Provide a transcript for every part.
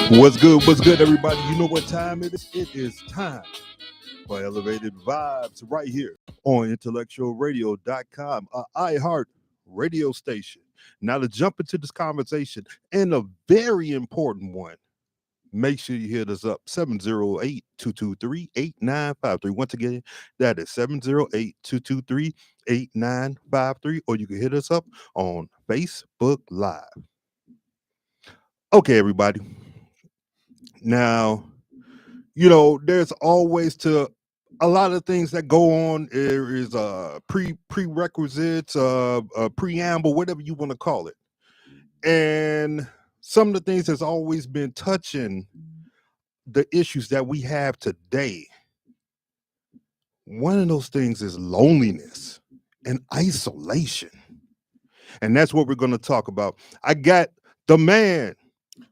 What's good, everybody? You know what time it is? It is time for Elevated Vibes right here on IntellectualRadio.com, a iHeart radio station. Now, to jump into this conversation, and a very important one, make sure you hit us up 708-223-8953. Once again, that is 708-223-8953, or you can hit us up on Facebook Live. Okay, everybody. Now, there's always to a lot of things that go on. There is prerequisites, a preamble, whatever you want to call it. And some of the things that's always been touching the issues that we have today. One of those things is loneliness and isolation. And that's what we're going to talk about. I got the man.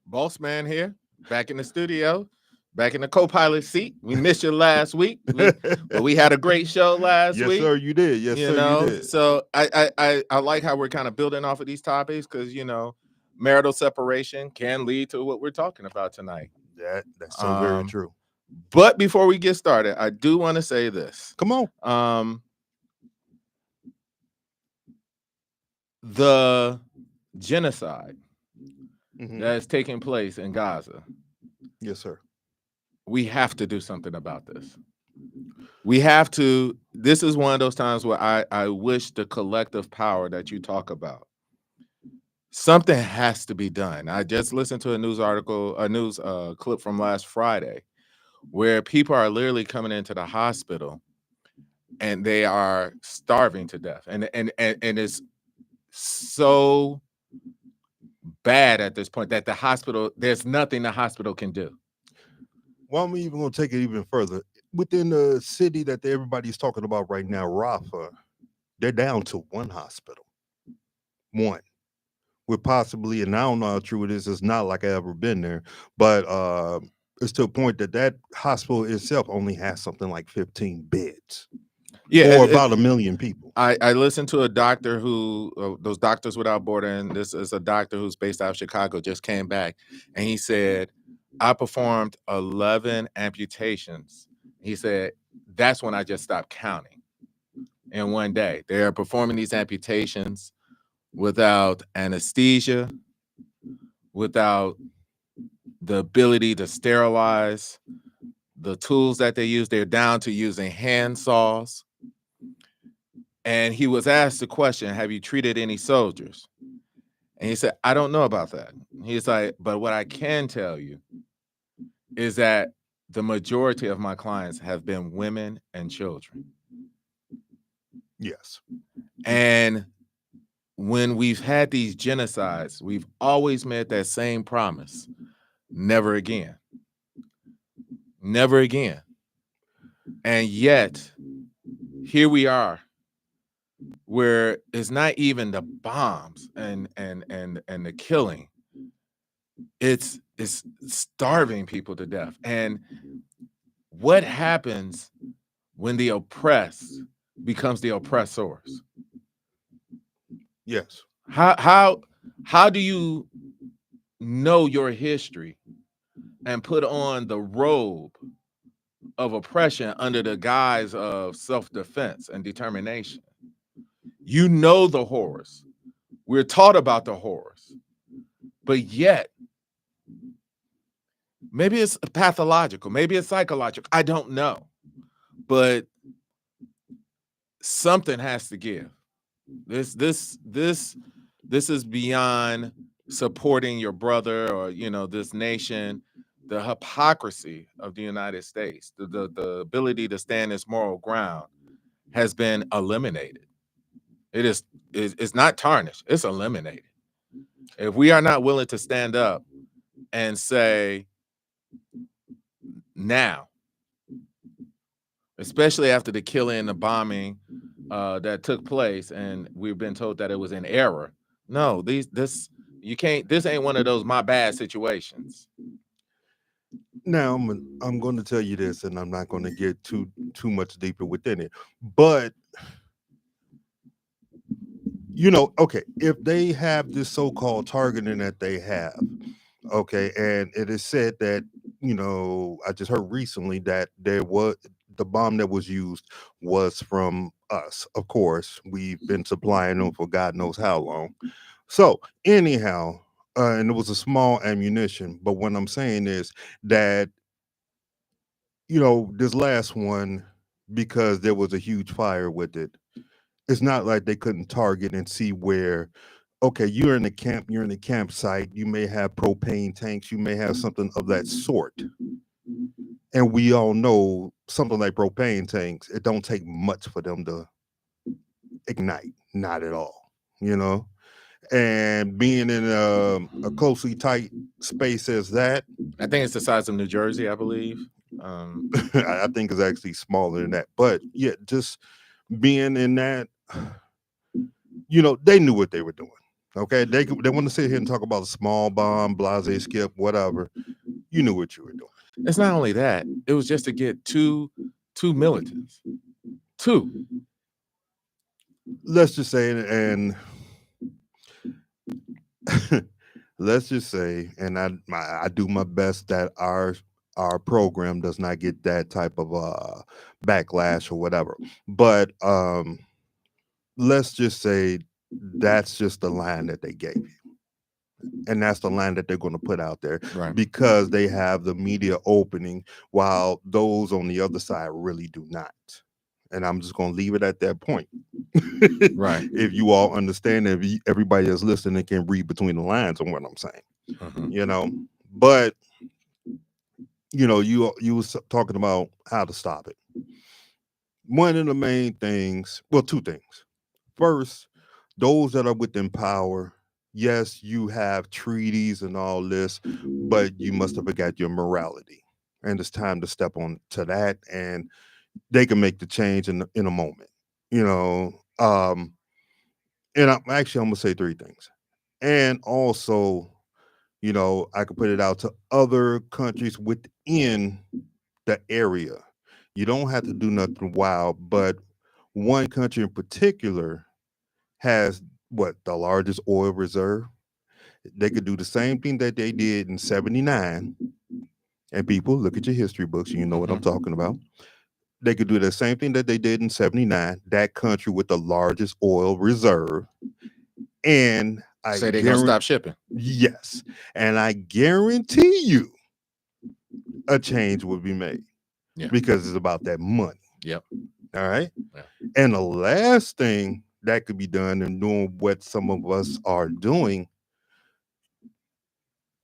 Boss man here, back in the studio. Back in the co-pilot seat. We missed you last week, but we had a great show last week. Yes, sir, you did. Yes, sir, you did. So I like how we're kind of building off of these topics because, marital separation can lead to what we're talking about tonight. That's so very true. But before we get started, I do want to say this. Come on. The genocide that is taking place in Gaza. Yes, sir. We have to do something about this. We have to. This is one of those times where I wish the collective power that you talk about. Something has to be done. I just listened to a news clip from last Friday where people are literally coming into the hospital and they are starving to death. And it's so bad at this point that there's nothing the hospital can do. Well, I'm even going to take it even further. Within the city that everybody's talking about right now, Rafah, they're down to one hospital. One. With possibly, and I don't know how true it is, it's not like I've ever been there, but it's to a point that hospital itself only has something like 15 beds. Yeah, or about 1 million people. I listened to a doctor who, those Doctors Without Borders, and this is a doctor who's based out of Chicago, just came back, and he said, I performed 11 amputations. He said, that's when I just stopped counting in one day. They're performing these amputations without anesthesia, without the ability to sterilize the tools that they use. They're down to using hand saws. And he was asked the question, have you treated any soldiers? And he said, I don't know about that. He's like, but what I can tell you is that the majority of my clients have been women and children. Yes. And when we've had these genocides, we've always made that same promise. Never again. Never again. And yet, here we are, where it's not even the bombs and the killing. It's starving people to death. And what happens when the oppressed becomes the oppressors? Yes. How do you know your history and put on the robe of oppression under the guise of self-defense and determination? You know the horrors. We're taught about the horrors. But yet, maybe it's pathological, maybe it's psychological. I don't know. But something has to give. This is beyond supporting your brother or this nation. The hypocrisy of the United States, the ability to stand its moral ground has been eliminated. It's not tarnished, it's eliminated. If we are not willing to stand up and say now, especially after the killing and the bombing that took place, and we've been told that it was an error. No, this ain't one of those my bad situations. Now I'm going to tell you this, and I'm not going to get too much deeper within it. But okay, if they have this so-called targeting that they have, Okay, and it is said that, I just heard recently that the bomb that was used was from us. Of course, we've been supplying them for God knows how long. So anyhow, and it was a small ammunition. But what I'm saying is that, this last one, because there was a huge fire with it, it's not like they couldn't target and see where, okay, you're in the campsite, you may have propane tanks, you may have something of that sort. And we all know something like propane tanks, it don't take much for them to ignite, not at all, you know. And being in a closely tight space as that, I think it's the size of New Jersey, I believe. I think it's actually smaller than that. But yeah, just being in that, they knew what they were doing. Okay, they want to sit here and talk about a small bomb, blase, skip, whatever. You knew what you were doing. It's not only that; it was just to get two militants. Two. Let's just say, and let's just say, and I do my best that our program does not get that type of backlash or whatever. But let's just say that's just the line that they gave you. And that's the line that they're going to put out there, Right. because they have the media opening, while those on the other side really do not. And I'm just going to leave it at that point. Right. If you all understand, everybody that's listening can read between the lines on what I'm saying, but you was talking about how to stop it. One of the main things, well, two things. First, those that are within power, yes, you have treaties and all this, but you must have forgot your morality. And it's time to step on to that, and they can make the change in a moment. You know, and I'm gonna say three things. And also, I could put it out to other countries within the area. You don't have to do nothing wild, but one country in particular has what, the largest oil reserve. They could do the same thing that they did in 79. And people, look at your history books, you know what I'm talking about. They could do the same thing that they did in 79, that country with the largest oil reserve. And I Say they're gonna stop shipping. Yes. And I guarantee you a change will be made. Yeah. Because it's about that money. Yep. All right. Yeah. And the last thing that could be done, and doing what some of us are doing,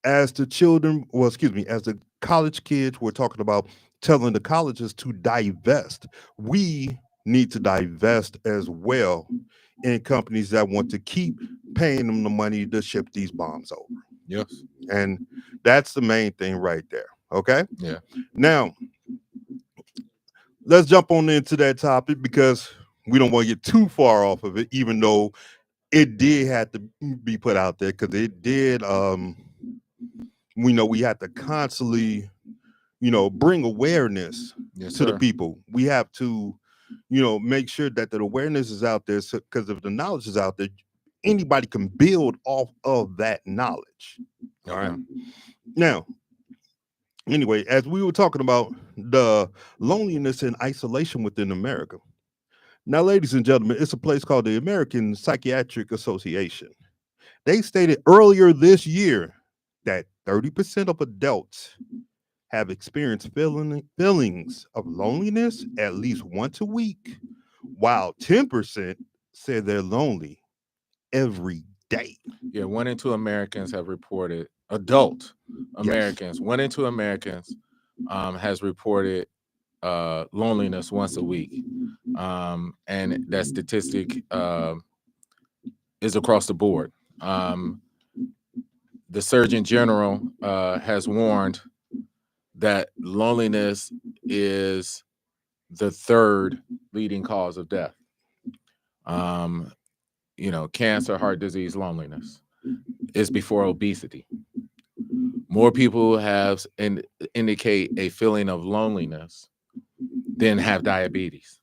as the children, well, excuse me, as the college kids, we're talking about telling the colleges to divest. We need to divest as well in companies that want to keep paying them the money to ship these bombs over. Yes. And that's the main thing right there. Okay. Yeah. Now, let's jump on into that topic, because we don't want to get too far off of it, even though it did have to be put out there, because it did. We know we have to constantly, bring awareness to the people. We have to, make sure that the awareness is out there, because if the knowledge is out there, anybody can build off of that knowledge. All right. Now, anyway, as we were talking about the loneliness and isolation within America. Now, ladies and gentlemen, it's a place called the American Psychiatric Association. They stated earlier this year that 30% of adults have experienced feelings of loneliness at least once a week, while 10% say they're lonely every day. Yeah, 1 in 2 Americans have reported, adult Americans, yes. 1 in 2 Americans has reported loneliness once a week. And that statistic is across the board. The Surgeon General has warned that loneliness is the third leading cause of death. Cancer, heart disease, loneliness is before obesity. More people have indicate a feeling of loneliness than have diabetes.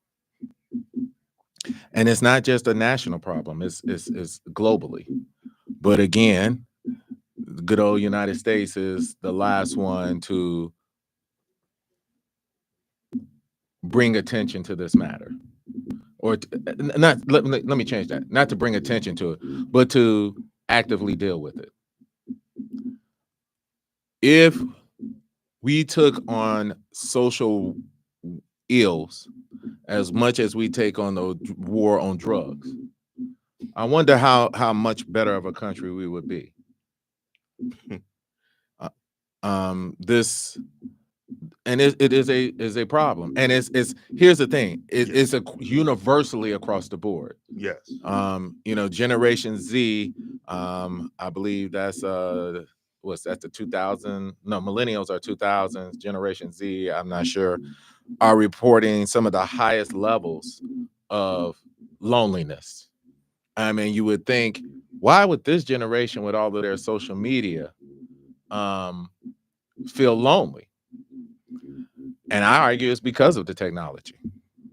And it's not just a national problem, it's globally. But again, the good old United States is the last one to bring attention to this matter. Or let me change that. Not to bring attention to it, but to actively deal with it. If we took on social ills as much as we take on the war on drugs, I wonder how much better of a country we would be. This, and it is a problem, and it's here's the thing, it's a universally across the board. Yes. Generation Z, I believe that's what's that, the 2000? No, millennials are 2000s. Generation Z, I'm not sure, are reporting some of the highest levels of loneliness. I mean, you would think, why would this generation, with all of their social media, feel lonely? And I argue it's because of the technology.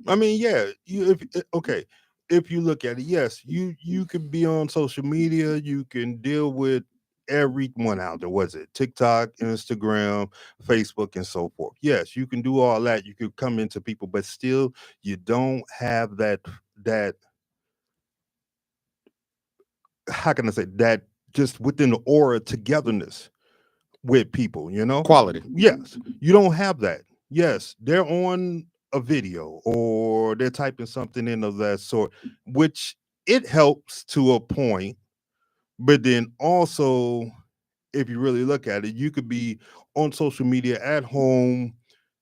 I mean, yeah, if you look at it, yes, you can be on social media, you can deal with everyone out there. Was it TikTok, Instagram, Facebook, and so forth? Yes, you can do all that. You could come into people, but still, you don't have that. How can I say that? Just within the aura togetherness with people, Quality. Yes, you don't have that. Yes, they're on a video or they're typing something in of that sort, which it helps to a point. But then also, if you really look at it, you could be on social media at home.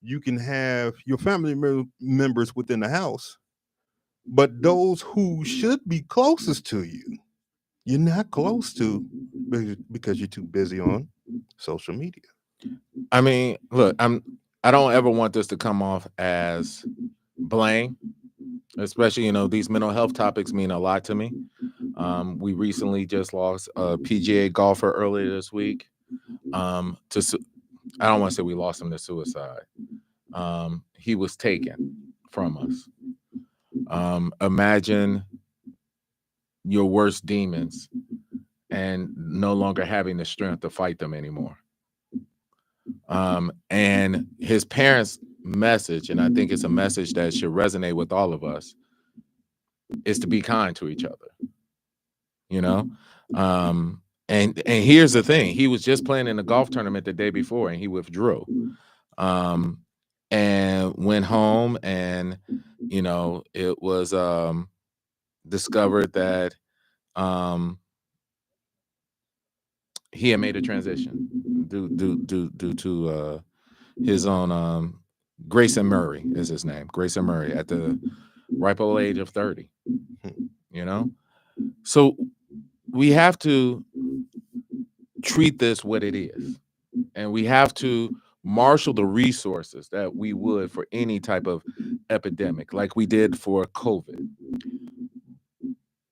You can have your family members within the house, but those who should be closest to you, you're not close to because you're too busy on social media. I mean, look, I don't ever want this to come off as blame, especially, these mental health topics mean a lot to me. We recently just lost a PGA golfer earlier this week. I don't want to say we lost him to suicide. He was taken from us. Imagine your worst demons and no longer having the strength to fight them anymore. And his parents' message, and I think it's a message that should resonate with all of us, is to be kind to each other. And here's the thing: he was just playing in a golf tournament the day before, and he withdrew, and went home, and it was discovered that he had made a transition due to his own Grayson Murray is his name. Grayson Murray at the ripe old age of 30. So we have to treat this what it is, and we have to marshal the resources that we would for any type of epidemic, like we did for COVID.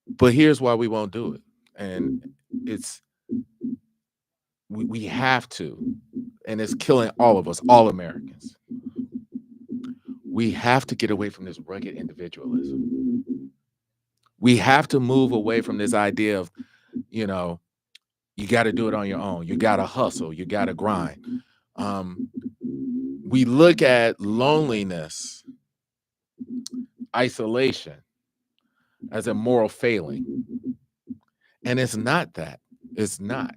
But here's why we won't do it, and it's we have to, and it's killing all of us, all Americans. We have to get away from this rugged individualism. We have to move away from this idea of, you got to do it on your own. You got to hustle. You got to grind. We look at loneliness, isolation as a moral failing. And it's not that. It's not.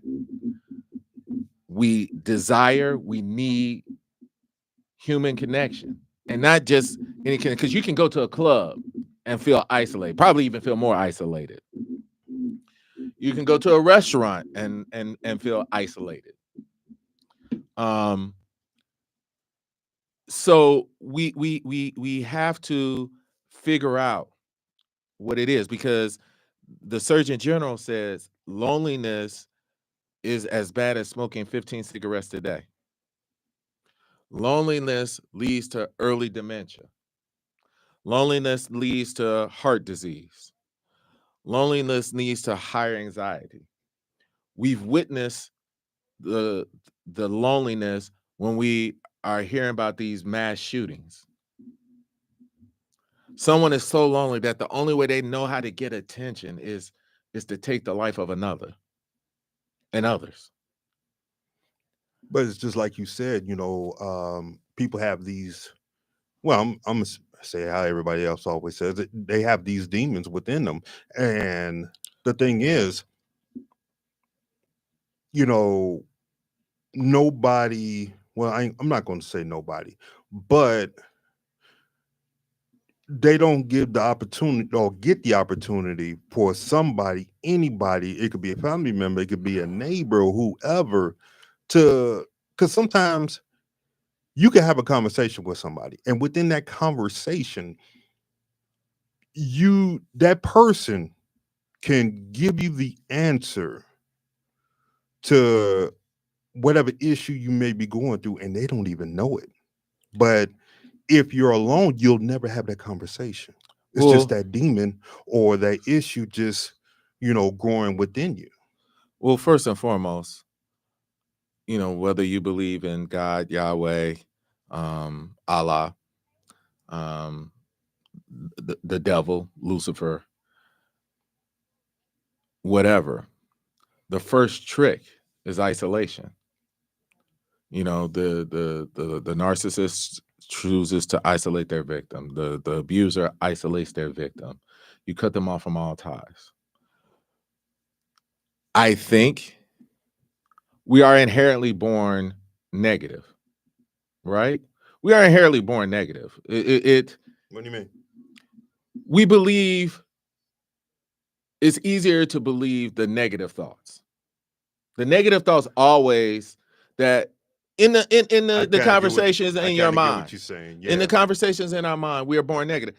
We need human connection. And not just any connection, because you can go to a club and feel isolated, probably even feel more isolated. You can go to a restaurant and feel isolated. So we have to figure out what it is, because the Surgeon General says loneliness is as bad as smoking 15 cigarettes a day. Loneliness leads to early dementia. Loneliness leads to heart disease. Loneliness leads to higher anxiety. We've witnessed the loneliness when we are hearing about these mass shootings. Someone is so lonely that the only way they know how to get attention is to take the life of another and others. But it's just like you said, people have these. Well, I'm gonna say how everybody else always says it. They have these demons within them, and the thing is, you know, nobody. Well, I'm not going to say nobody, but they don't give the opportunity or get the opportunity for somebody, anybody. It could be a family member, it could be a neighbor, or whoever, to because sometimes you can have a conversation with somebody, and within that conversation, that person can give you the answer to whatever issue you may be going through, and they don't even know it. But if you're alone, you'll never have that conversation. It's just Well, that demon or that issue just, growing within you. well, first and foremost, whether you believe in God, Yahweh, Allah, um, the devil, Lucifer, whatever, the first trick is isolation. The narcissist chooses to isolate their victim. The abuser isolates their victim. You cut them off from all ties. I think we are inherently born negative, right? We are inherently born negative. What do you mean? We believe it's easier to believe the negative thoughts. The negative thoughts always that in the conversations in your I get what mind, you're saying. in the Yeah. conversations in our mind, we are born negative,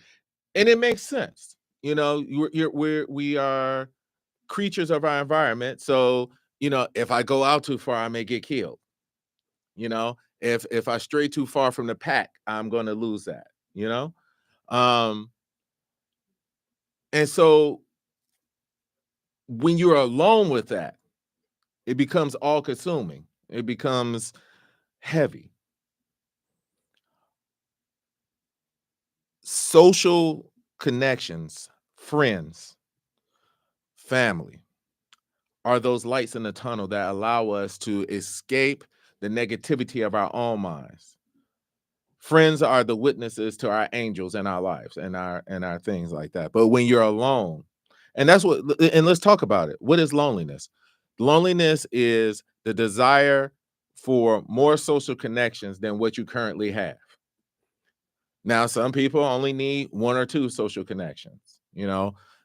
and it makes sense. We are creatures of our environment. So if I go out too far, I may get killed. If I stray too far from the pack, I'm going to lose that. Um, and so when you're alone with that, it becomes all consuming. It becomes heavy. Social connections, friends, family are those lights in the tunnel that allow us to escape the negativity of our own minds. Friends are the witnesses to our angels in our lives and our things like that. But when you're alone, and let's talk about it. What is loneliness? Loneliness is the desire for more social connections than what you currently have. Now, some people only need one or two social connections.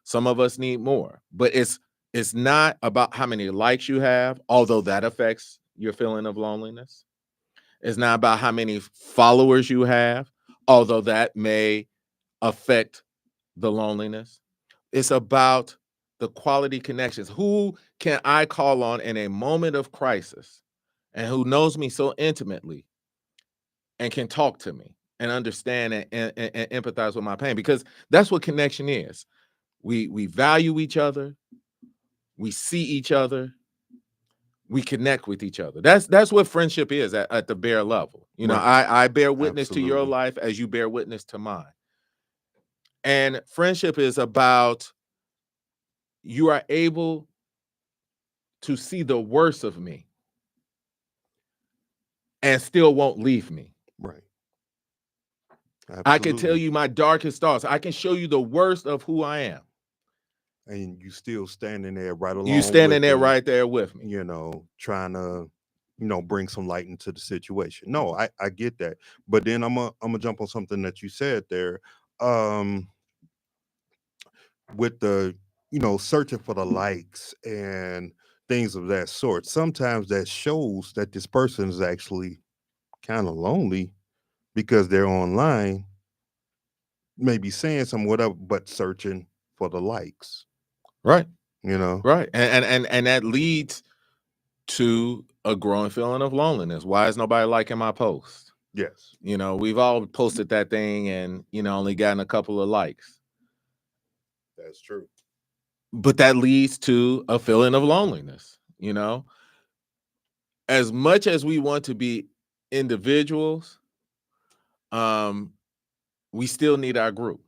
Some of us need more, but it's not about how many likes you have, although that affects your feeling of loneliness. It's not about how many followers you have, although that may affect the loneliness. It's about the quality connections. Who can I call on in a moment of crisis and who knows me so intimately and can talk to me and understand and empathize with my pain? Because that's what connection is. We value each other. We see each other. We connect with each other. That's what friendship is at the bare level. Right. I bear witness to your Absolutely. life as you bear witness to mine. And friendship is about you are able to see the worst of me and still won't leave me. Right. I can tell Absolutely. you my darkest thoughts. I can show you the worst of who I am. And you still standing there right You along standing with there them, right there with me. trying to, bring some light into the situation. No, I get that. But then I'm gonna jump on something that you said there. Um, with the, searching for the likes and things of that sort. Sometimes that shows that this person is actually kind of lonely because they're online, maybe saying some whatever, but searching for the likes, Right. you know? Right. And that leads to a growing feeling of loneliness. Why is nobody liking my post? Yes, We've all posted that thing and, only gotten a couple of likes. that's true. But that leads to a feeling of loneliness. As much as we want to be individuals, we still need our group.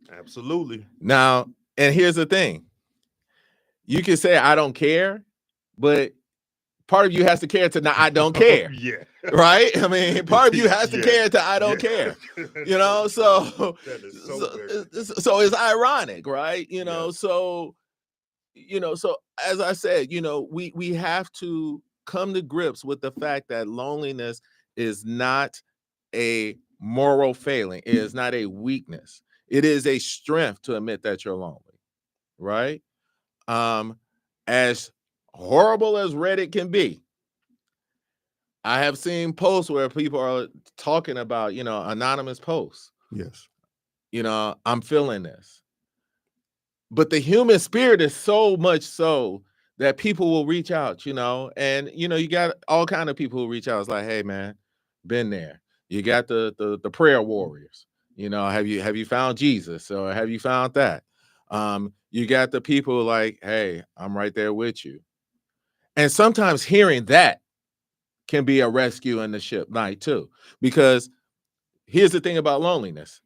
Absolutely. Now, and here's the thing. You can say I don't care, but part of you has to care to now I don't care. Yeah. Right? I mean, part of you has to Yeah. care to I don't care. You know, so That is so very so it's ironic, right? You know, Yes. so so as I said, we have to come to grips with the fact that loneliness is not a moral failing. It is not a weakness. It is a strength to admit that you're lonely, right? As horrible as Reddit can be, I have seen posts where people are talking about, anonymous posts. Yes. I'm feeling this. But the human spirit is so much so that people will reach out, and you got all kind of people who reach out. It's like, hey man, been there. You got the prayer warriors. Have you found Jesus, or have you found that? You got the people like, hey, I'm right there with you. And sometimes hearing that can be a rescue in the ship night too. Because here's the thing about loneliness.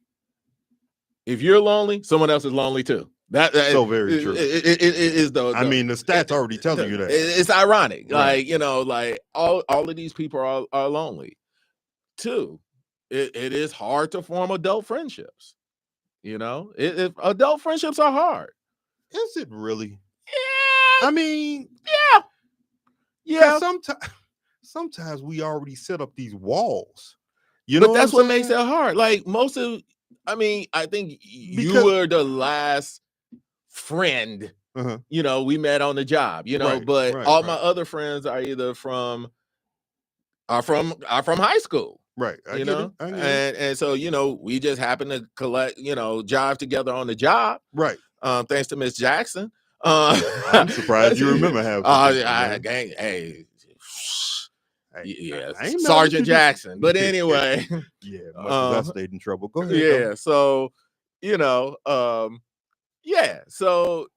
If you're lonely, someone else is lonely too. That So very true. It is the stats already telling you that. It's ironic. Right. Like all of these people are lonely too. It is hard to form adult friendships. Adult friendships are hard. Is it really? Yeah. I mean, yeah. Sometimes we already set up these walls. But that's what makes it hard. Like I think you were the last friend, we met on the job, but all my other friends are either from high school. Right. I get it. And so, we just happen to collect, jive together on the job. Right. Thanks to Miss Jackson. I'm surprised you remember half. Hey. Yeah, I ain't Sergeant Jackson. But anyway. Yeah, much as I stayed in trouble. Go ahead. Yeah, so so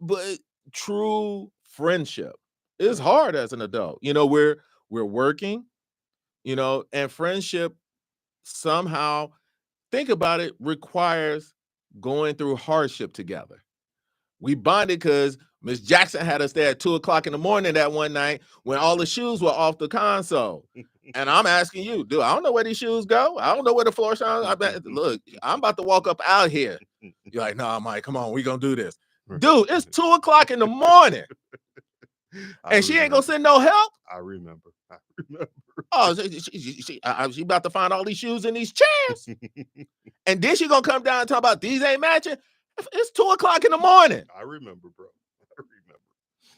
but true friendship is hard as an adult. We're working, and friendship somehow, think about it, requires going through hardship together. We bonded because Miss Jackson had us there at 2:00 in the morning that one night when all the shoes were off the console. And I'm asking you, dude, I don't know where these shoes go. I don't know where the floor shines. Look, I'm about to walk up out here. You're like, nah, Mike, come on, we gonna do this. Dude, it's 2:00 in the morning. And she ain't gonna send no help. I remember. Oh, she about to find all these shoes in these chairs. And then she gonna come down and talk about these ain't matching. It's 2:00 in the morning. I remember, bro. I remember.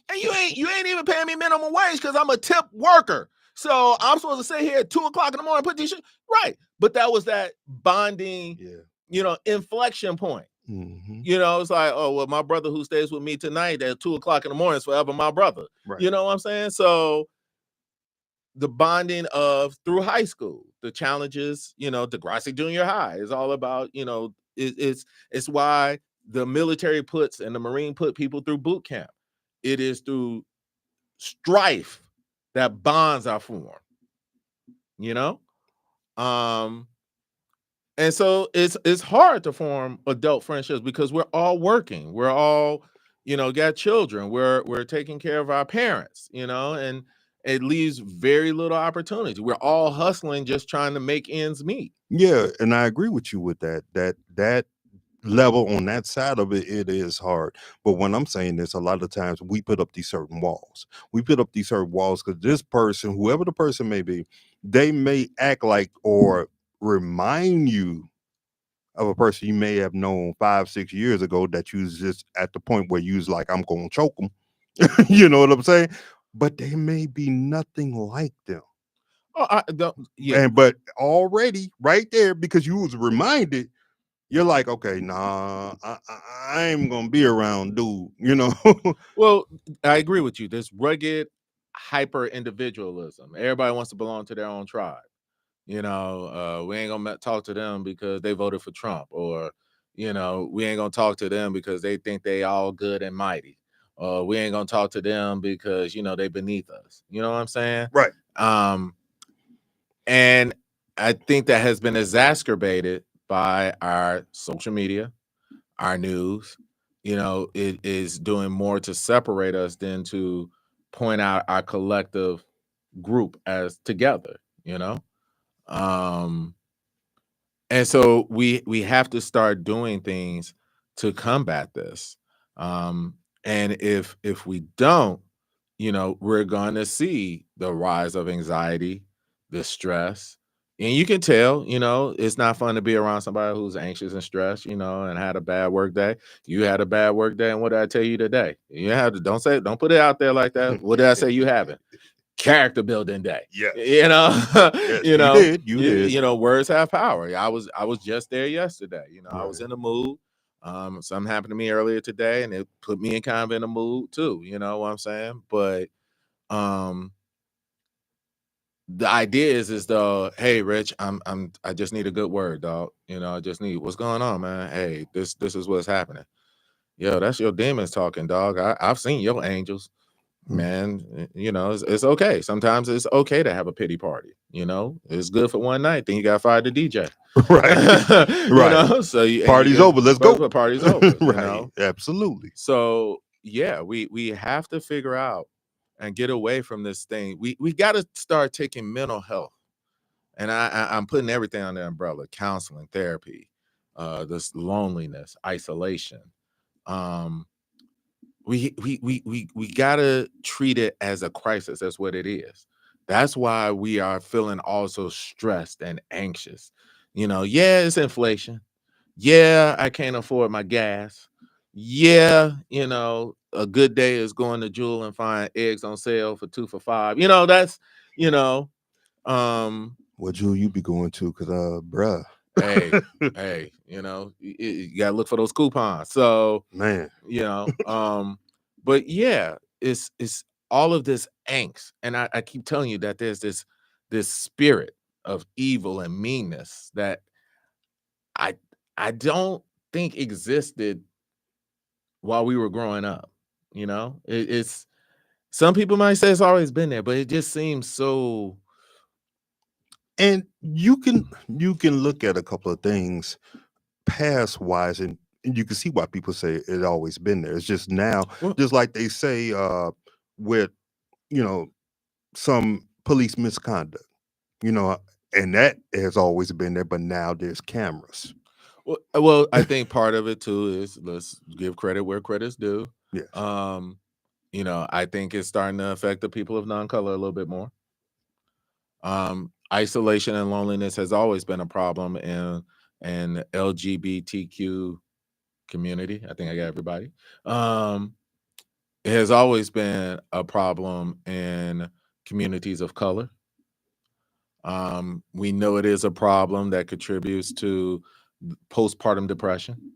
And you ain't even paying me minimum wage because I'm a tip worker. So I'm supposed to sit here at 2:00 in the morning and put these shit right. But that was that bonding, inflection point. Mm-hmm. It's like, oh well, my brother who stays with me tonight at 2:00 in the morning is forever my brother. Right. You know what I'm saying? So the bonding of through high school, the challenges, Degrassi Junior High is all about, it's why the military puts and the Marine put people through boot camp. It is through strife that bonds are formed, and so it's hard to form adult friendships because we're all working, we're all, got children, we're taking care of our parents, and it leaves very little opportunity. We're all hustling, just trying to make ends meet. Yeah, and I agree with you with that. That level on that side of it, it is hard. But when I'm saying this, a lot of times we put up these certain walls. We put up these certain walls because this person, whoever the person may be, they may act like or remind you of a person you may have known 5-6 years ago that you was just at the point where you was like, I'm gonna choke them. You know what I'm saying? But they may be nothing like them. Oh, but already right there, because you was reminded, you're like, okay, nah, I ain't gonna be around, dude. Well, I agree with you. This rugged hyper individualism. Everybody wants to belong to their own tribe. We ain't gonna talk to them because they voted for Trump, or we ain't gonna talk to them because they think they all good and mighty. We ain't gonna talk to them because they beneath us. You know what I'm saying? Right. And I think that has been exacerbated by our social media, our news. It is doing more to separate us than to point out our collective group as together, um and so we have to start doing things to combat this. um and if we don't, we're going to see the rise of anxiety, the stress. And you can tell, it's not fun to be around somebody who's anxious and stressed, and had a bad work day. You had a bad work day, and what did I tell you today? You have to don't put it out there like that. What did I say you haven't? Character building day. Yes. Yes, You you did. words have power. I was just there yesterday. I was Right. in the mood. Something happened to me earlier today, and it put me in kind of in a mood too. You know what I'm saying? But the idea is though, hey, Rich, I just need a good word, dog. I just need, what's going on, man? Hey, this is what's happening. Yo, that's your demons talking, dog. I've seen your angels, man. It's okay. Sometimes it's okay to have a pity party. It's good for one night. Then you got fired the DJ. Right. Right. So Party's over. Let's go. But party's over. Right. Absolutely. So yeah, we have to figure out and get away from this thing. We got to start taking mental health, and I'm putting everything on the umbrella: counseling, therapy, this loneliness, isolation. We gotta treat it as a crisis. That's what it is. That's why we are feeling also stressed and anxious. Yeah, it's inflation. Yeah, I can't afford my gas. Yeah, a good day is going to Jewel and find eggs on sale for 2 for $5. That's, um, What Jewel you be going to? Cause bruh. hey, you gotta look for those coupons. So Man. But yeah, it's all of this angst. And I keep telling you that there's this spirit of evil and meanness that I don't think existed while we were growing up. It's some people might say it's always been there, but it just seems so. And you can look at a couple of things past wise, and you can see why people say it always been there. It's just now, just like they say with some police misconduct, and that has always been there, but now there's cameras. Well, I think part of it too is, let's give credit where credit's due. Yes. I think it's starting to affect the people of non-color a little bit more. Isolation and loneliness has always been a problem in LGBTQ community. I think I got everybody. It has always been a problem in communities of color. We know it is a problem that contributes to postpartum depression.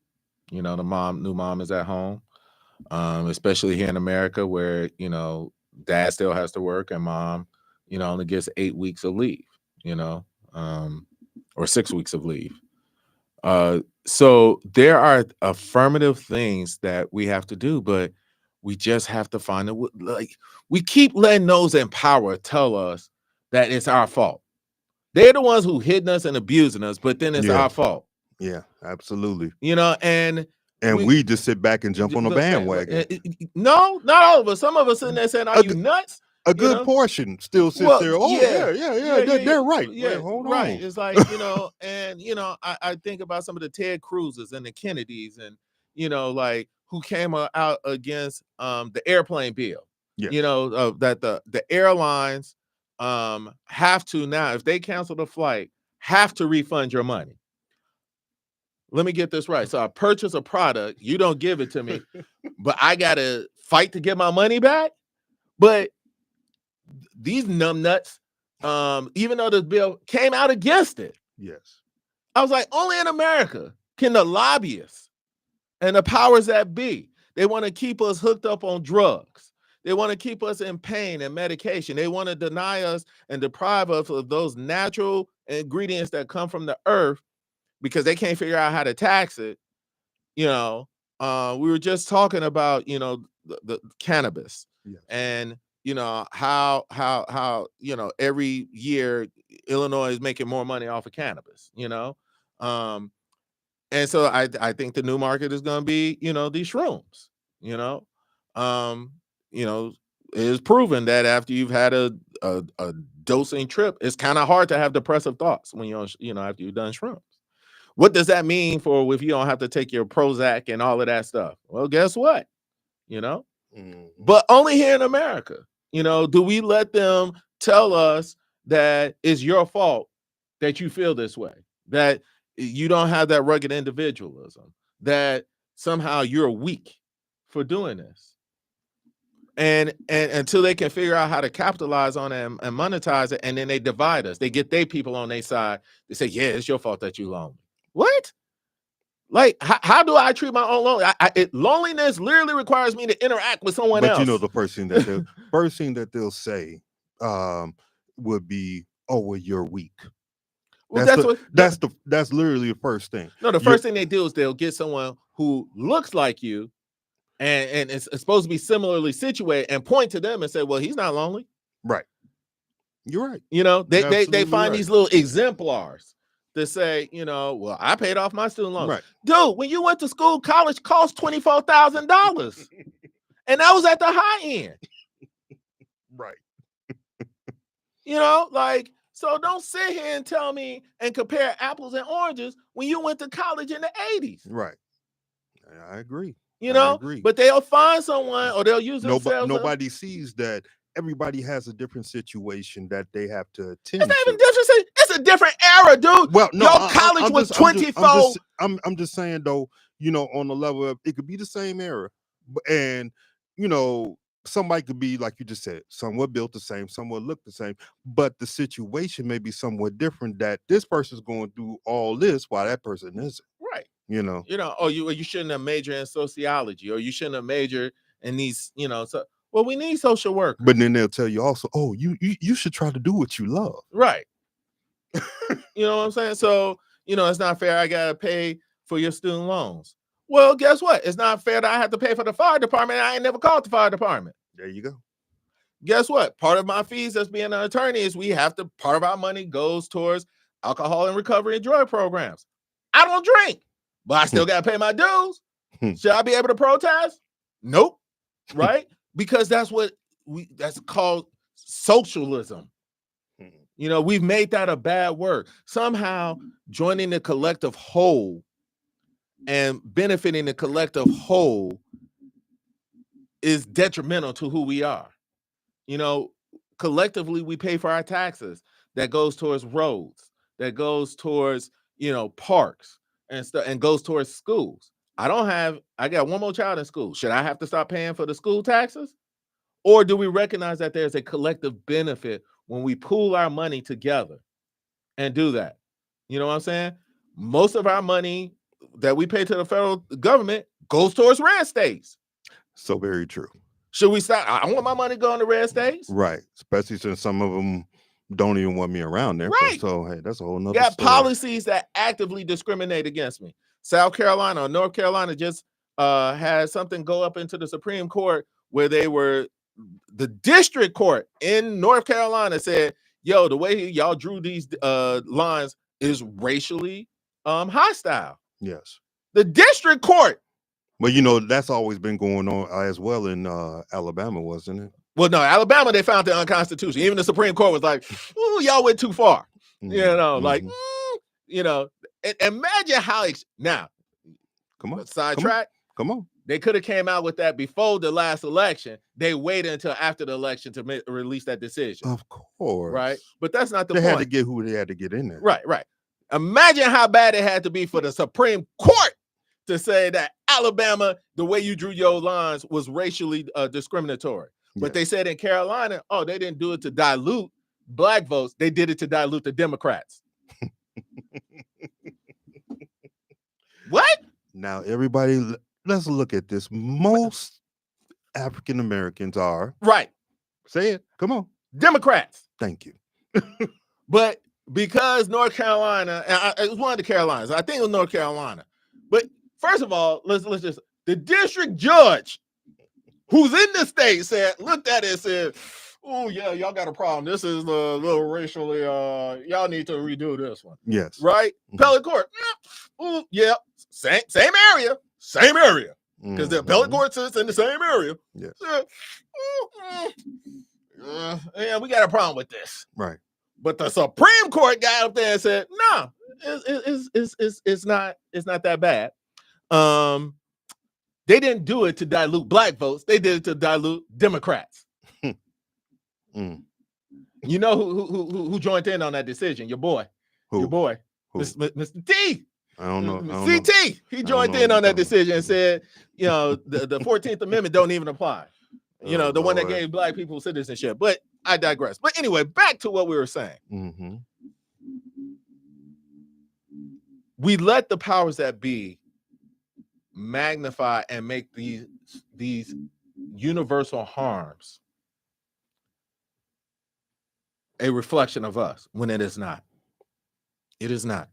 The new mom is at home, especially here in America, where dad still has to work and mom only gets 8 weeks of leave, or 6 weeks of leave. So there are affirmative things that we have to do, but we just have to find it. Like, we keep letting those in power tell us that it's our fault. They're the ones who hitting us and abusing us, but then it's our fault. Yeah, absolutely. And we just sit back and jump on the bandwagon. No, not all of us. Some of us sitting there saying, "Are you nuts?" A good portion still sits there. Oh yeah, they're right. Yeah, hold right. on. It's like, and I think about some of the Ted Cruzes and the Kennedys, and like, who came out against the airplane bill. Yes. That the airlines have to now, if they cancel the flight, have to refund your money. Let me get this right. So I purchase a product, you don't give it to me, but I gotta fight to get my money back. But these numbnuts, even though the bill came out against it, yes, I was like, only in America can the lobbyists and the powers that be, they want to keep us hooked up on drugs. They want to keep us in pain and medication. They want to deny us and deprive us of those natural ingredients that come from the earth, because they can't figure out how to tax it. We were just talking about, the cannabis, and how every year Illinois is making more money off of cannabis. And so I think the new market is going to be, these shrooms. is proven that after you've had a dosing trip, it's kind of hard to have depressive thoughts when you're, after you've done shrooms. What does that mean for if you don't have to take your Prozac and all of that stuff? Well, guess what? But only here in America, do we let them tell us that it's your fault that you feel this way, that you don't have that rugged individualism, that somehow you're weak for doing this. And until they can figure out how to capitalize on it and monetize it, and then they divide us. They get their people on their side. They say, yeah, it's your fault that you lonely. What? Like, how do I treat my own loneliness? Loneliness literally requires me to interact with someone else. But the first thing that they'll say would be, "Oh, well, you're weak." Well, that's literally the first thing. No, the first thing they do is they'll get someone who looks like you and it's supposed to be similarly situated and point to them and say, well, he's not lonely. Right. You're right. They find these little exemplars to say, well, I paid off my student loans. Right. Dude, when you went to school, college cost $24,000. And that was at the high end. Right. So don't sit here and tell me and compare apples and oranges when you went to college in the 80s. Right. I agree. I agree. But they'll find someone or they'll use themselves. Nobody sees that everybody has a different situation that they have to attend. It's not even different. It's a different era, dude. Well, no, your college was 24. I'm just saying though, on the level of it could be the same era, and somebody could be like you just said, somewhat built the same, somewhat look the same, but the situation may be somewhat different. That this person's going through all this while that person isn't. Right. You shouldn't have majored in sociology, or you shouldn't have majored in these, well, we need social workers. But then they'll tell you also, oh, you should try to do what you love. Right. You know what I'm saying? So, it's not fair. I got to pay for your student loans. Well, guess what? It's not fair that I have to pay for the fire department. I ain't never called the fire department. There you go. Guess what? Part of my fees as being an attorney is part of our money goes towards alcohol and recovery and drug programs. I don't drink, but I still got to pay my dues. Should I be able to protest? Nope. Right? Because that's called socialism. We've made that a bad word. Somehow joining the collective whole and benefiting the collective whole is detrimental to who we are. Collectively we pay for our taxes. That goes towards roads, that goes towards, parks and stuff, and goes towards schools. I got one more child in school. Should I have to stop paying for the school taxes? Or do we recognize that there's a collective benefit when we pool our money together and do that? You know what I'm saying? Most of our money that we pay to the federal government goes towards red states. So very true. Should we stop? I want my money going to red states. Right. Especially since some of them don't even want me around there. Right. So, hey, that's a whole nother got story. Policies that actively discriminate against me. South Carolina or North Carolina just had something go up into the Supreme Court where the district court in North Carolina said, yo, the way y'all drew these lines is racially hostile. Yes. The district court. Well, that's always been going on as well in Alabama, wasn't it? Well, no, Alabama, they found it unconstitutional. Even the Supreme Court was like, ooh, y'all went too far. Imagine how, now, come on, sidetrack. Come on. They could have came out with that before the last election. They waited until after the election to release that decision. Of course. Right? But that's not the point. They had to get who they had to get in there. Right. Imagine how bad it had to be for the Supreme Court to say that Alabama, the way you drew your lines was racially discriminatory. But Yes. they said in Carolina, they didn't do it to dilute black votes. They did it to dilute the Democrats. What? Now, everybody, let's look at this. Most African Americans are. Right. Say it. Come on. Democrats. Thank you. But because North Carolina, it was one of the Carolinas. I think it was North Carolina. But first of all, let's just, the district judge who's in the state looked at it and said, oh, yeah, y'all got a problem. This is a little racially, y'all need to redo this one. Yes. Right? Mm-hmm. Appellate court. Oh, yeah. Same area. because the appellate court sits in the same area. Yes. Yeah, we got a problem with this. Right. But the Supreme Court got up there and said, no, it's not that bad. They didn't do it to dilute black votes. They did it to dilute Democrats. You know who joined in on that decision? Your boy. Who? Your boy. Who? Mr. T. I don't know. CT. He joined in on that decision and said, you know, the 14th Amendment don't even apply. You know, the one that gave black people citizenship. But I digress. But anyway, back to what we were saying. Mm-hmm. We let the powers that be magnify and make these universal harms a reflection of us when it is not. It is not.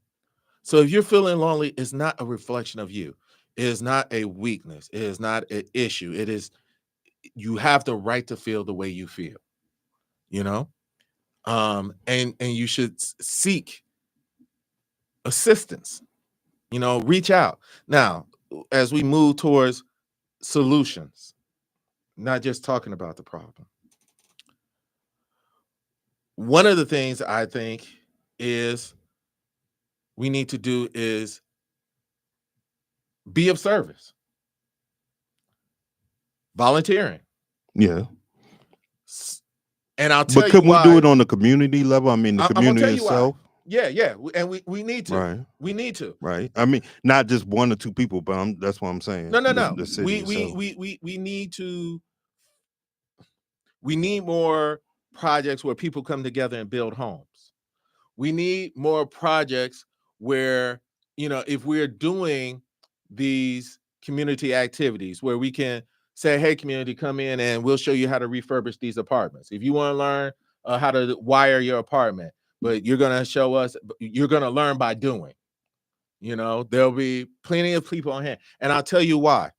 So if you're feeling lonely, it's not a reflection of you. It is not a weakness. It is not an issue. It is, you have the right to feel the way you feel, you know? And you should seek assistance, you know, reach out. Now, as we move towards solutions, not just talking about the problem. One of the things I think is we need to do is be of service. Volunteering. Yeah. And I'll tell you why. But could we do it on the community level? I mean, the community itself? Yeah. And we need to. Right. We need to. Right. I mean, not just one or two people, but that's what I'm saying. No. The city We need to. We need more projects where people come together and build homes. We need more projects where, you know, if we're doing these community activities where we can say, hey, community, come in and we'll show you how to refurbish these apartments. If you want to learn how to wire your apartment, but you're going to show us, you're going to learn by doing. You know, there'll be plenty of people on hand. And I'll tell you why.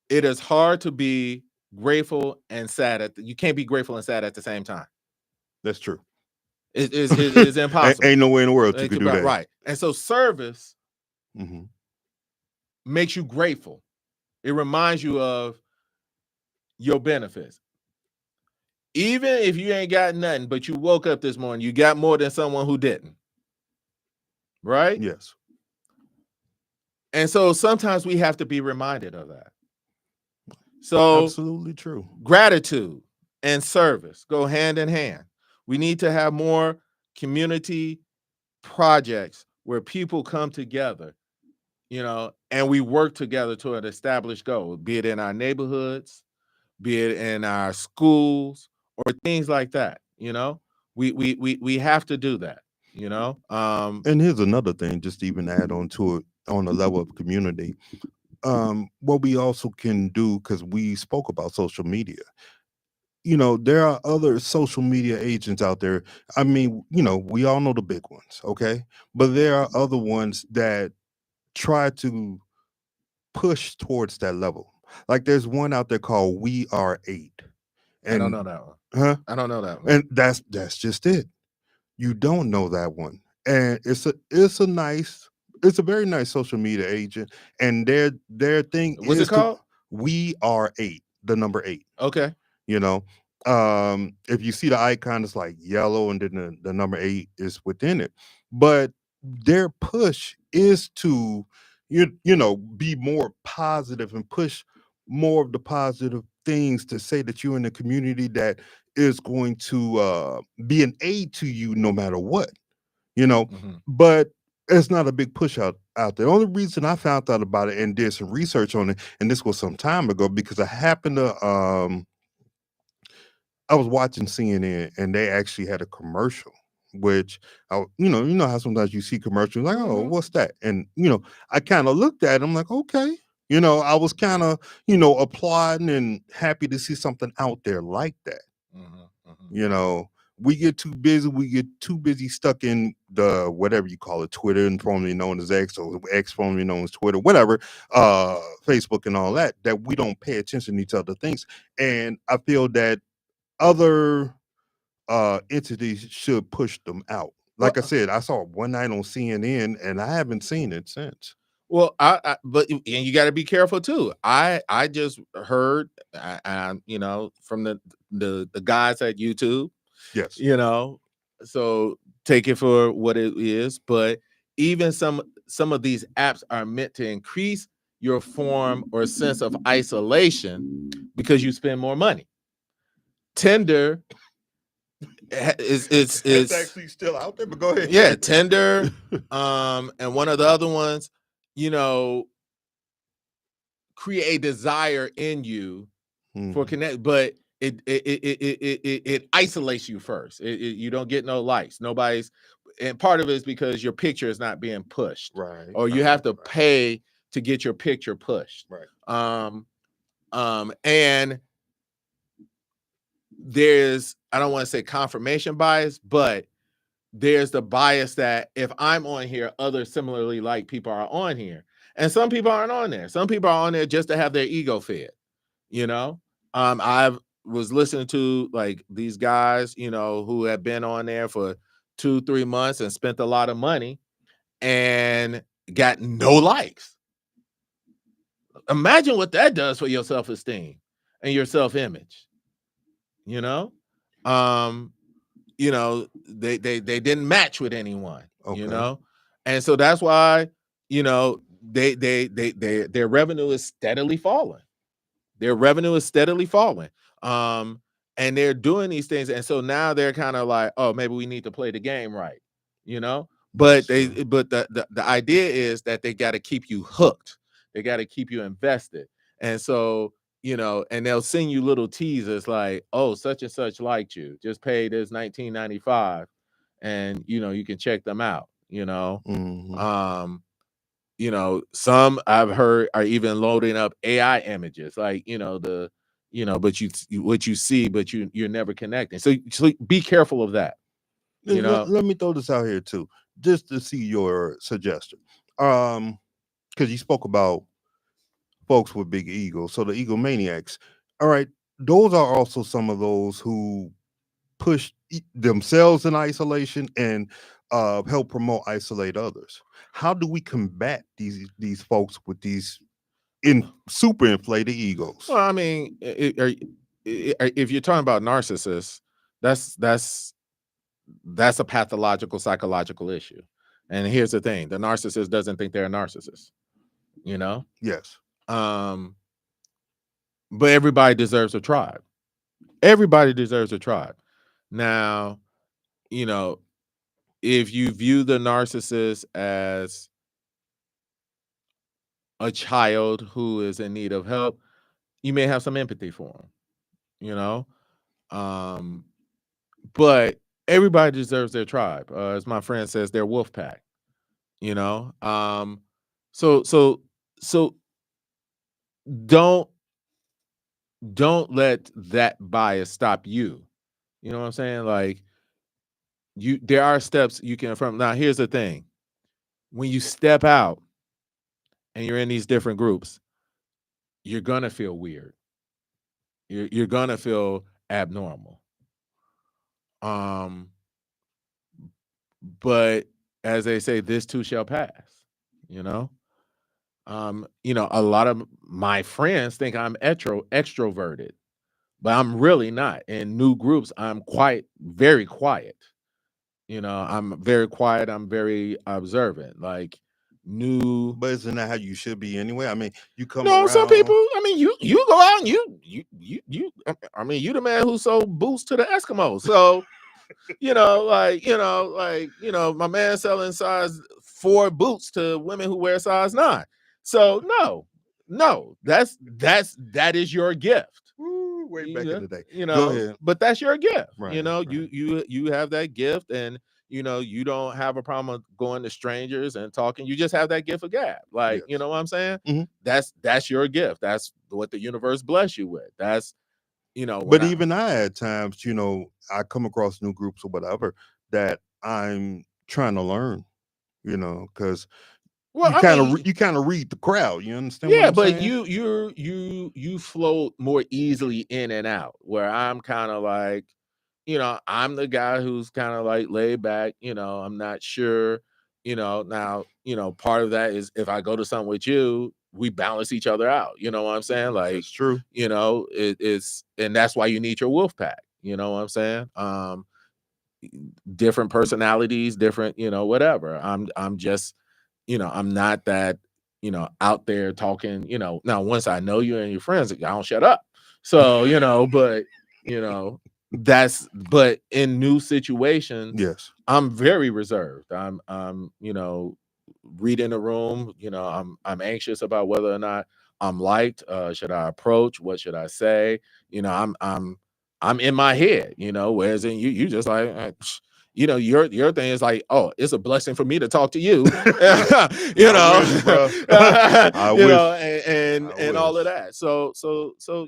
It is hard to be grateful and sad. You can't be grateful and sad at the same time. That's true. It's impossible. Ain't no way in the world you could do that. Right. And so service makes you grateful. It reminds you of your benefits. Even if you ain't got nothing, but you woke up this morning, you got more than someone who didn't. Right? Yes. And so sometimes we have to be reminded of that. So absolutely true. Gratitude and service go hand in hand. We need to have more community projects where people come together, you know, and we work together to an established goal, be it in our neighborhoods, be it in our schools, or things like that. You know, we have to do that, you know. And here's another thing, just to even add on to it on the level of community. What we also can do, because we spoke about social media. You know, there are other social media agents out there. I mean, you know, we all know the big ones, okay? But there are other ones that try to push towards that level. Like there's one out there called We Are 8. And, I don't know that one. Huh? I don't know that one. And that's just it. You don't know that one. And it's a very nice social media agent. And their thing What's it called? We Are 8, the number 8. Okay. You know, if you see the icon, it's like yellow, and then the number 8 is within it. But their push is to, you know, be more positive and push more of the positive things to say that you're in a community that is going to be an aid to you no matter what, you know. But it's not a big push out there. The only reason I found out about it and did some research on it, and this was some time ago, because I happened to I was watching CNN and they actually had a commercial, which you know how sometimes you see commercials like, oh, what's that? And you know, I kind of looked at it, I'm like, okay, you know, I was kind of, you know, applauding and happy to see something out there like that. You know, we get too busy stuck in the whatever you call it, Twitter, and formerly known as X, or X formerly known as Twitter, whatever, Facebook and all that we don't pay attention to each other things. And I feel that other entities should push them out. Like I said, I saw it one night on CNN and I haven't seen it since. Well, but and you got to be careful too. I just heard, from the guys at YouTube, Yes. so take it for what it is. But even some of these apps are meant to increase your form or sense of isolation because you spend more money. Tinder It's actually still out there, but go ahead. yeah, Tinder, and one of the other ones, you know, create a desire in you for connect, but it isolates you first. You don't get no likes. Nobody's, and part of it is because your picture is not being pushed, Right. or you have to pay to get your picture pushed. Right. And there's, I don't want to say confirmation bias, but there's the bias that if I'm on here, other similarly like people are on here. And some people aren't on there. Some people are on there just to have their ego fed, I've was listening to like these guys, who have been on there for 2-3 months and spent a lot of money and got no likes. Imagine what that does for your self-esteem and your self-image. They didn't match with anyone. Okay. And so that's why their revenue is steadily falling. And they're doing these things, and so now they're kind of like, oh, maybe we need to play the game right. But the idea is that they got to keep you hooked. They got to keep you invested. And so and they'll send you little teasers like, oh, such and such liked you, just pay this $19.95 and you can check them out. Some I've heard are even loading up AI images, like but what you see, but you're never connecting. So be careful of that. Let me throw this out here too, just to see your suggestion. Because you spoke about folks with big egos, so the egomaniacs. All right, those are also some of those who push themselves in isolation and help promote isolate others. How do we combat these folks with these super inflated egos? Well, I mean, if you're talking about narcissists, that's a pathological psychological issue. And here's the thing: the narcissist doesn't think they're a narcissist. Yes. But everybody deserves a tribe. Everybody deserves a tribe. Now, if you view the narcissist as a child who is in need of help, you may have some empathy for him, but everybody deserves their tribe. As my friend says, their wolf pack, so don't let that bias stop you. You know what I'm saying? Like, there are steps you can affirm. Now, here's the thing. When you step out and you're in these different groups, you're going to feel weird. You're going to feel abnormal. But as they say, this too shall pass, a lot of my friends think I'm extroverted, but I'm really not. In new groups, I'm very quiet. I'm very quiet. I'm very observant. Like new. But isn't that how you should be anyway? I mean, you come No, around. some people. I mean, you go out and you. I mean, you the man who sold boots to the Eskimos. So, my man selling size 4 boots to women who wear size 9. So no, that is your gift. Way back in the day. Go ahead. But that's your gift. Right, you have that gift, and you don't have a problem with going to strangers and talking. You just have that gift of gab. Like, Yes. you know what I'm saying? Mm-hmm. That's your gift. That's what the universe bless you with. That's But even I at times, I come across new groups or whatever that I'm trying to learn, because you kind of read the crowd. You understand? Yeah, what I'm but saying? you float more easily in and out. Where I'm kind of like, I'm the guy who's kind of like laid back. I'm not sure Now, part of that is if I go to something with you, we balance each other out. You know what I'm saying? Like, That's true. It's, and that's why you need your wolf pack. You know what I'm saying? Different personalities, different, whatever. I'm just, I'm not that, out there talking, now once I know you and your friends, I don't shut up. So, but, but in new situations, Yes. I'm very reserved. I'm reading the room, I'm anxious about whether or not I'm liked. Should I approach? What should I say? I'm in my head, whereas in you just like, your thing is like, oh, it's a blessing for me to talk to you, I wish, bro. I wish. and all of that. So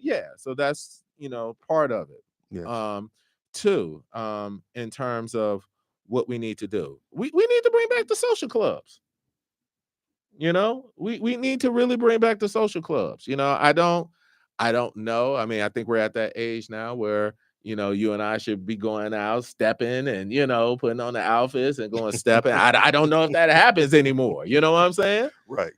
yeah, so that's part of it. Yes. Two, in terms of what we need to do, we need to bring back the social clubs. We need to really bring back the social clubs. I don't know. I mean, I think we're at that age now where, you and I should be going out, stepping and, putting on the outfits and going stepping. I don't know if that happens anymore. You know what I'm saying? Right.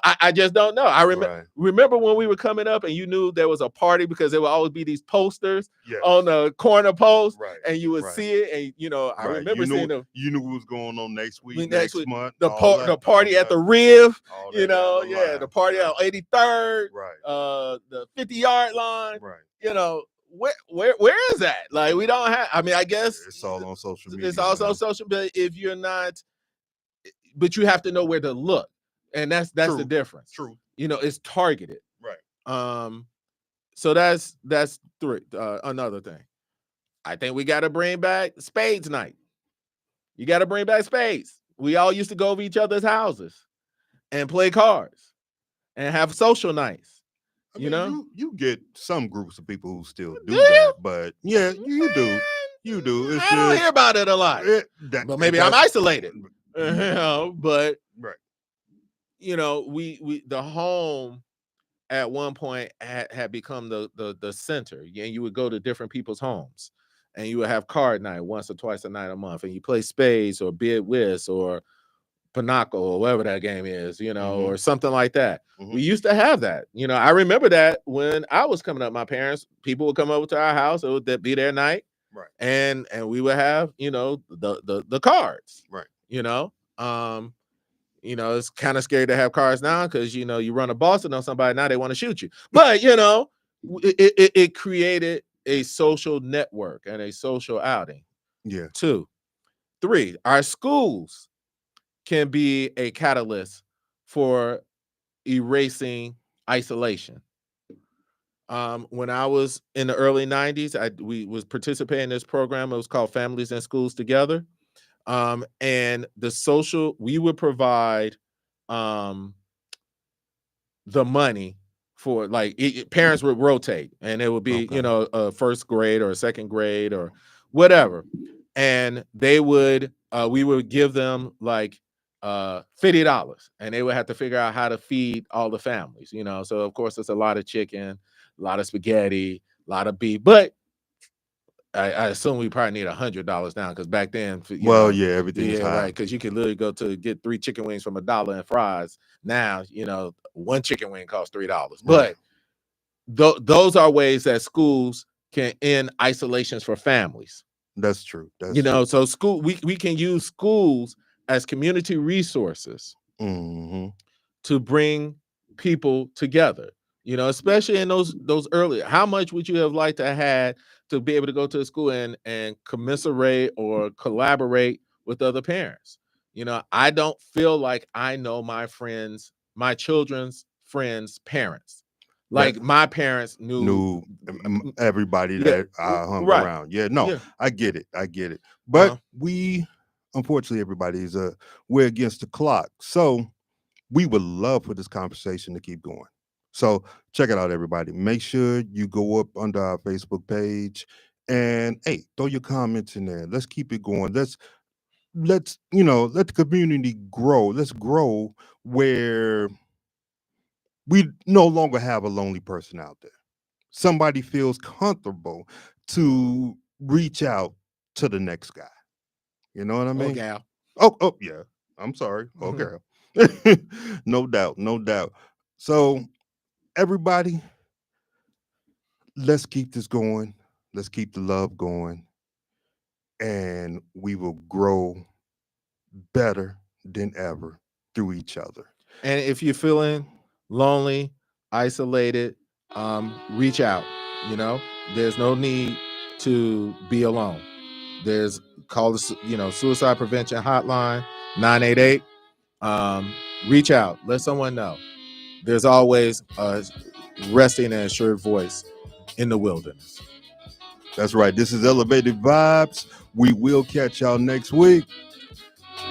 I just don't know. I Right. remember when we were coming up and you knew there was a party because there would always be these posters Yes. on the corner post, Right. and you would Right. see it. And, I Right. remember seeing them. You knew what was going on next week, Next next week, month. the all party that, at the Riv, all that down the line. the party Right. on 83rd, Right. the 50-yard line. Right. Where is that? Like, we don't have. I mean, I guess It's all on social media. it's also on social, but if you're not, but you have to know where to look, and that's True. the difference. True. It's targeted. Right. So that's three. Another thing, I think we got to bring back Spades night. You got to bring back Spades. We all used to go over each other's houses and play cards and have social nights. I mean, you get some groups of people who still do you? that, but yeah, you do. You do. I don't hear about it a lot. But maybe I'm isolated. But right. We the home at one point had become the center. And you would go to different people's homes and you would have card night once or twice a night a month, and you play spades or bid whist or Pinochle or whatever that game is, or something like that. Mm-hmm. We used to have that. I remember that when I was coming up, people would come over to our house. It would be their night. Right. And we would have, the cards. Right. It's kind of scary to have cards now because, you run a Boston on somebody, now they want to shoot you. But, it created a social network and a social outing. Yeah. 2, 3, our schools can be a catalyst for erasing isolation. When I was in the early 90s, we was participating in this program. It was called Families and Schools Together. And we would provide the money for, like, parents would rotate, and it would be, a first grade or a second grade or whatever. And they would, we would give them like $50, and they would have to figure out how to feed all the families, So of course it's a lot of chicken, a lot of spaghetti, a lot of beef, but I assume we probably need $100 now, because back then, everything is high. right, because you could literally go to get 3 chicken wings from $1 and fries. Now, one chicken wing costs $3. Right. But those are ways that schools can end isolations for families. That's true. True. So we can use schools as community resources to bring people together. Especially in those early. How much would you have liked to have had to be able to go to a school and commiserate or collaborate with other parents? I don't feel like I know my children's friends' parents. Like my parents knew everybody that I hung around. Yeah, no, yeah. I get it. But we, unfortunately, everybody's we're against the clock. So we would love for this conversation to keep going. So check it out, everybody. Make sure you go up under our Facebook page and throw your comments in there. Let's keep it going. Let's let the community grow. Let's grow where we no longer have a lonely person out there. Somebody feels comfortable to reach out to the next guy. You know what I mean? Gal. Oh, yeah. I'm sorry. Okay. No doubt. No doubt. So, everybody, let's keep this going. Let's keep the love going. And we will grow better than ever through each other. And if you're feeling lonely, isolated, reach out. You know, there's no need to be alone. There's call the suicide prevention hotline 988. Reach out. Let someone know. There's always a resting and assured voice in the wilderness. That's right. This is Elevated Vibes. We will catch y'all next week.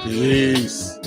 Peace.